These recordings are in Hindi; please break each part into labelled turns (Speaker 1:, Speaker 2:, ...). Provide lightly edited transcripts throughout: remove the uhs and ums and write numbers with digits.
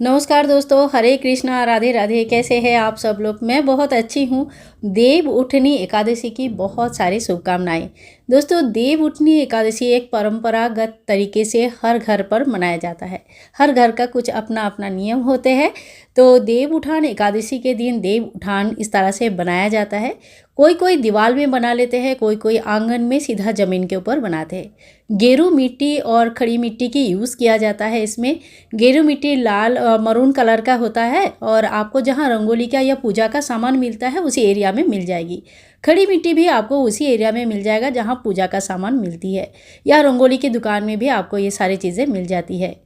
Speaker 1: नमस्कार दोस्तों, हरे कृष्णा, राधे राधे। कैसे हैं आप सब लोग? मैं बहुत अच्छी हूँ। देव उठनी एकादशी की बहुत सारी शुभकामनाएं। दोस्तों, देव उठनी एकादशी एक परंपरागत तरीके से हर घर पर मनाया जाता है। हर घर का कुछ अपना अपना नियम होते हैं। तो देव उठान एकादशी के दिन देव उठान इस तरह से बनाया जाता है। कोई कोई दीवार में बना लेते हैं, कोई कोई आंगन में सीधा ज़मीन के ऊपर बनाते हैं। गेरू मिट्टी और खड़ी मिट्टी की यूज़ किया जाता है इसमें। गेरू मिट्टी लाल मरून कलर का होता है और आपको जहाँ रंगोली का या पूजा का सामान मिलता है उसी एरिया में मिल जाएगी। खड़ी मिट्टी भी आपको उसी एरिया में मिल जाएगा जहाँ पूजा का सामान मिलती है, या रंगोली की दुकान में भी आपको ये सारी चीज़ें मिल जाती है।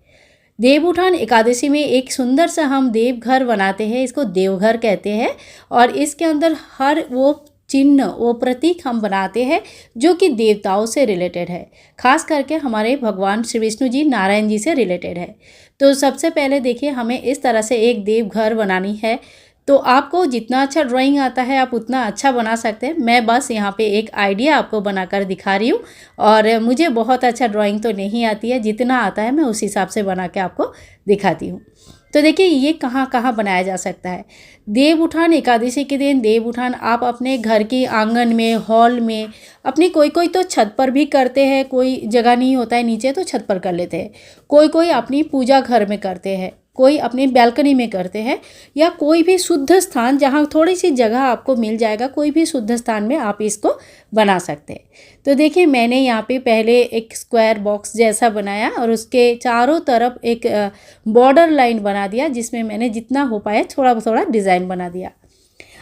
Speaker 1: देव उठान एकादशी में एक सुंदर सा हम देवघर बनाते हैं, इसको देवघर कहते हैं। और इसके अंदर हर वो चिन्ह, वो प्रतीक हम बनाते हैं जो कि देवताओं से रिलेटेड है। खास करके हमारे भगवान श्री विष्णु जी, नारायण जी से रिलेटेड है। तो सबसे पहले देखिए, हमें इस तरह से एक देवघर बनानी है। तो आपको जितना अच्छा ड्राइंग आता है आप उतना अच्छा बना सकते हैं। मैं बस यहाँ पे एक आइडिया आपको बनाकर दिखा रही हूँ, और मुझे बहुत अच्छा ड्राइंग तो नहीं आती है, जितना आता है मैं उस हिसाब से बना के आपको दिखाती हूँ। तो देखिए, ये कहाँ कहाँ बनाया जा सकता है। देव उठान एकादशी के दिन देव उठान आप अपने घर के आंगन में, हॉल में, अपनी कोई कोई तो छत पर भी करते हैं। कोई जगह नहीं होता है नीचे तो छत पर कर लेते हैं। कोई कोई अपनी पूजा घर में करते हैं, कोई अपनी बैल्कनी में करते हैं, या कोई भी शुद्ध स्थान जहाँ थोड़ी सी जगह आपको मिल जाएगा, कोई भी शुद्ध स्थान में आप इसको बना सकते हैं। तो देखिए, मैंने यहाँ पे पहले एक स्क्वायर बॉक्स जैसा बनाया और उसके चारों तरफ एक बॉर्डर लाइन बना दिया, जिसमें मैंने जितना हो पाया थोड़ा थोड़ा डिज़ाइन बना दिया।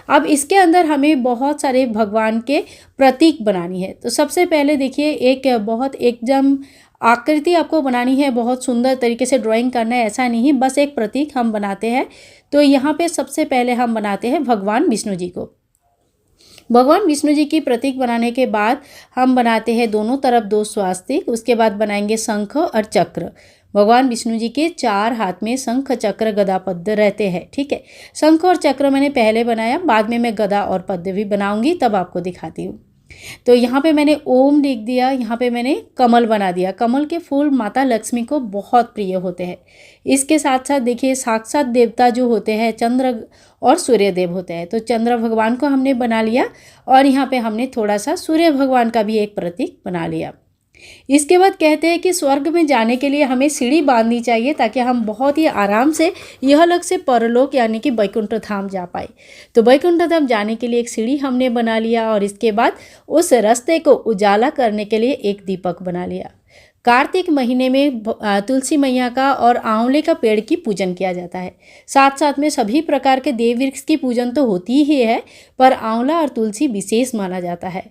Speaker 1: अब इसके अंदर हमें बहुत सारे भगवान के प्रतीक बनानी है। तो सबसे पहले देखिए, एक बहुत एकदम आकृति आपको बनानी है, बहुत सुंदर तरीके से ड्राइंग करना है ऐसा नहीं, बस एक प्रतीक हम बनाते हैं। तो यहाँ पे सबसे पहले हम बनाते हैं भगवान विष्णु जी को। भगवान विष्णु जी की प्रतीक बनाने के बाद हम बनाते हैं दोनों तरफ 2 स्वास्तिक। उसके बाद बनाएंगे शंख और चक्र। भगवान विष्णु जी के 4 हाथ में शंख, चक्र, गदा, पद्म रहते हैं। ठीक है, शंख और चक्र मैंने पहले बनाया, बाद में मैं गदा और पद्म भी बनाऊंगी, तब आपको दिखाती हूँ। तो यहाँ पे मैंने ओम लिख दिया, यहाँ पे मैंने कमल बना दिया। कमल के फूल माता लक्ष्मी को बहुत प्रिय होते हैं। इसके साथ साथ देखिए, साक्षात देवता जो होते हैं चंद्र और सूर्य देव होते हैं। तो चंद्र भगवान को हमने बना लिया, और यहाँ पे हमने थोड़ा सा सूर्य भगवान का भी एक प्रतीक बना लिया। इसके बाद कहते हैं कि स्वर्ग में जाने के लिए हमें सीढ़ी बांधनी चाहिए, ताकि हम बहुत ही आराम से यह लोक से परलोक यानी कि वैकुंठ धाम जा पाए। तो वैकुंठ धाम जाने के लिए एक सीढ़ी हमने बना लिया, और इसके बाद उस रास्ते को उजाला करने के लिए एक दीपक बना लिया। कार्तिक महीने में तुलसी मैया का और आंवले का पेड़ की पूजन किया जाता है। साथ साथ में सभी प्रकार के देव वृक्ष की पूजन तो होती ही है, पर आंवला और तुलसी विशेष माना जाता है।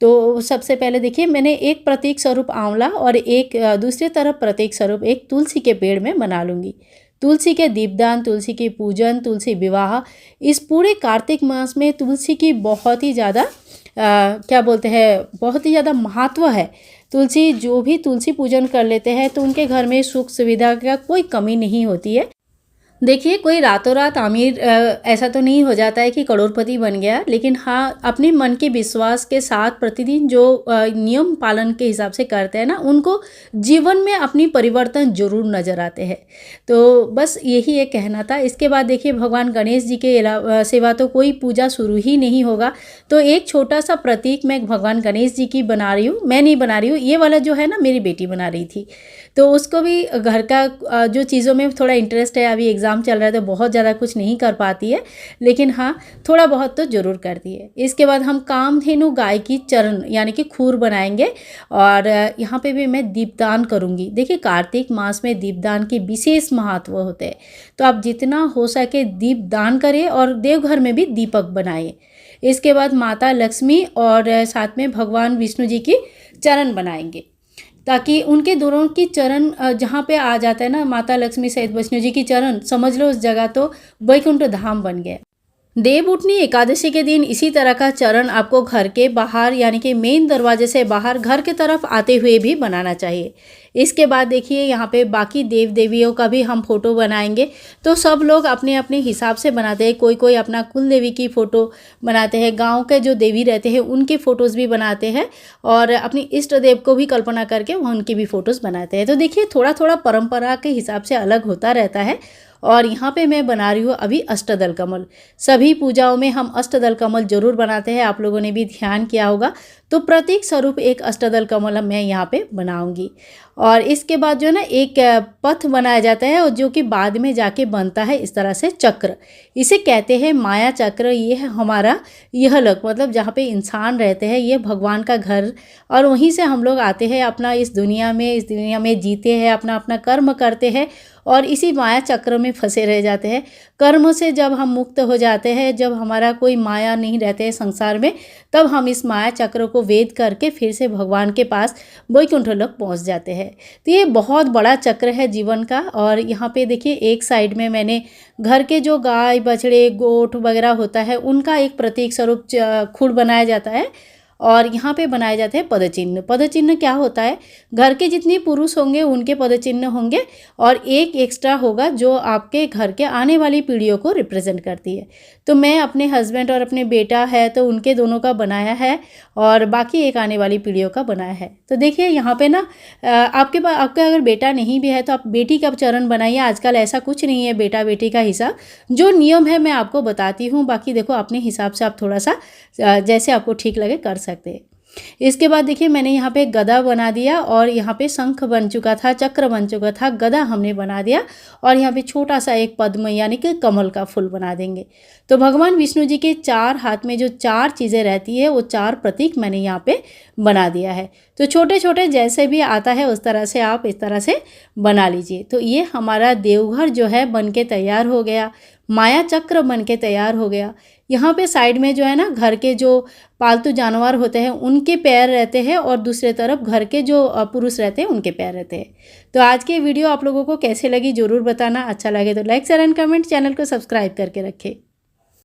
Speaker 1: तो सबसे पहले देखिए, मैंने एक प्रतीक स्वरूप आंवला और एक दूसरी तरफ प्रतीक स्वरूप एक तुलसी के पेड़ में बना लूँगी। तुलसी के दीपदान, तुलसी की पूजन, तुलसी विवाह, इस पूरे कार्तिक मास में तुलसी की बहुत ही ज़्यादा क्या बोलते हैं, बहुत ही ज़्यादा महत्व है। तुलसी, जो भी तुलसी पूजन कर लेते हैं तो उनके घर में सुख सुविधा का कोई कमी नहीं होती है। देखिए, कोई रातों रात अमीर ऐसा तो नहीं हो जाता है कि करोड़पति बन गया, लेकिन हाँ, अपने मन के विश्वास के साथ प्रतिदिन जो नियम पालन के हिसाब से करते हैं ना, उनको जीवन में अपनी परिवर्तन जरूर नज़र आते हैं। तो बस यही एक कहना था। इसके बाद देखिए, भगवान गणेश जी के सिवा तो कोई पूजा शुरू ही नहीं होगा। तो एक छोटा सा प्रतीक मैं भगवान गणेश जी की बना रही हूँ। मैं नहीं बना रही हूँ, ये वाला जो है ना, मेरी बेटी बना रही थी। तो उसको भी घर का जो चीज़ों में थोड़ा इंटरेस्ट है, अभी एग्ज़ाम चल रहा है तो बहुत ज़्यादा कुछ नहीं कर पाती है, लेकिन हाँ, थोड़ा बहुत तो ज़रूर करती है। इसके बाद हम कामधेनु गाय की चरण यानी कि खूर बनाएंगे, और यहाँ पे भी मैं दीपदान करूँगी। देखिए, कार्तिक मास में दीपदान की विशेष महत्व होते हैं, तो आप जितना हो सके दीपदान करें और देवघर में भी दीपक बनाएं। इसके बाद माता लक्ष्मी और साथ में भगवान विष्णु जी की चरण बनाएंगे, ताकि उनके दोनों की चरण जहाँ पे आ जाता है ना, माता लक्ष्मी सहित विष्णु जी की चरण, समझ लो उस जगह तो वैकुंठ धाम बन गया। देव उठनी एकादशी के दिन इसी तरह का चरण आपको घर के बाहर यानी कि मेन दरवाजे से बाहर घर के तरफ आते हुए भी बनाना चाहिए। इसके बाद देखिए, यहाँ पे बाकी देव देवियों का भी हम फोटो बनाएंगे। तो सब लोग अपने अपने हिसाब से बनाते हैं। कोई कोई अपना कुल देवी की फ़ोटो बनाते हैं, गांव के जो देवी रहते हैं उनकी फ़ोटोज़ भी बनाते हैं, और अपनी इष्ट देव को भी कल्पना करके वह उनकी भी फ़ोटोज़ बनाते हैं। तो देखिए, थोड़ा थोड़ा परंपरा के हिसाब से अलग होता रहता है, और यहाँ पे मैं बना रही हूँ अभी अष्टदल कमल। सभी पूजाओं में हम अष्टदल कमल जरूर बनाते हैं, आप लोगों ने भी ध्यान किया होगा। तो प्रतीक स्वरूप एक अष्टदल कमल मैं यहाँ पे बनाऊंगी। और इसके बाद जो है ना एक पथ बनाया जाता है और जो कि बाद में जाके बनता है इस तरह से चक्र। इसे कहते हैं माया चक्र। ये है हमारा यह लोक, मतलब जहाँ पे इंसान रहते हैं, ये भगवान का घर। और वहीं से हम लोग आते हैं अपना इस दुनिया में जीते हैं, अपना अपना कर्म करते हैं और इसी माया चक्र में फंसे रह जाते हैं। कर्म से जब हम मुक्त हो जाते हैं, जब हमारा कोई माया नहीं रहते हैं संसार में, तब हम इस माया चक्र को वेद करके फिर से भगवान के पास वैकुंठ लोक पहुंच जाते हैं। तो ये बहुत बड़ा चक्र है जीवन का। और यहाँ पे देखिए एक साइड में मैंने घर के जो गाय बछड़े गोठ वगैरह होता है उनका एक प्रतीक स्वरूप खुर बनाया जाता है। और यहाँ पे बनाए जाते हैं पदचिन्ह। पदचिन्ह क्या होता है, घर के जितने पुरुष होंगे उनके पदचिन्ह होंगे और एक एक्स्ट्रा होगा जो आपके घर के आने वाली पीढ़ियों को रिप्रेजेंट करती है। तो मैं अपने हस्बैंड और अपने बेटा है तो उनके दोनों का बनाया है और बाकी एक आने वाली पीढ़ियों का बनाया है। तो देखिए यहाँ पे ना आपका अगर बेटा नहीं भी है तो आप बेटी का चरण बनाइए। आजकल ऐसा कुछ नहीं है बेटा बेटी का हिसाब, जो नियम है मैं आपको बताती हूँ। बाकी देखो अपने हिसाब से आप थोड़ा सा जैसे आपको ठीक लगे कर सकते हैं। इसके बाद देखिए मैंने यहाँ पे गदा बना दिया और यहाँ पे शंख बन चुका था, चक्र बन चुका था, गदा हमने बना दिया और यहाँ पे छोटा सा एक पद्म यानी कि कमल का फूल बना देंगे। तो भगवान विष्णु जी के 4 हाथ में जो 4 चीज़ें रहती है वो 4 प्रतीक मैंने यहाँ पे बना दिया है। तो छोटे छोटे जैसे भी आता है उस तरह से आप इस तरह से बना लीजिए। तो ये हमारा देवघर जो है बन के तैयार हो गया, माया चक्र बन के तैयार हो गया। यहाँ पे साइड में जो है ना घर के जो पालतू जानवर होते हैं उनके पैर रहते हैं और दूसरे तरफ घर के जो पुरुष रहते हैं उनके पैर रहते हैं। तो आज की वीडियो आप लोगों को कैसे लगी ज़रूर बताना। अच्छा लगे तो like share and comment, channel को सब्सक्राइब करके रखें।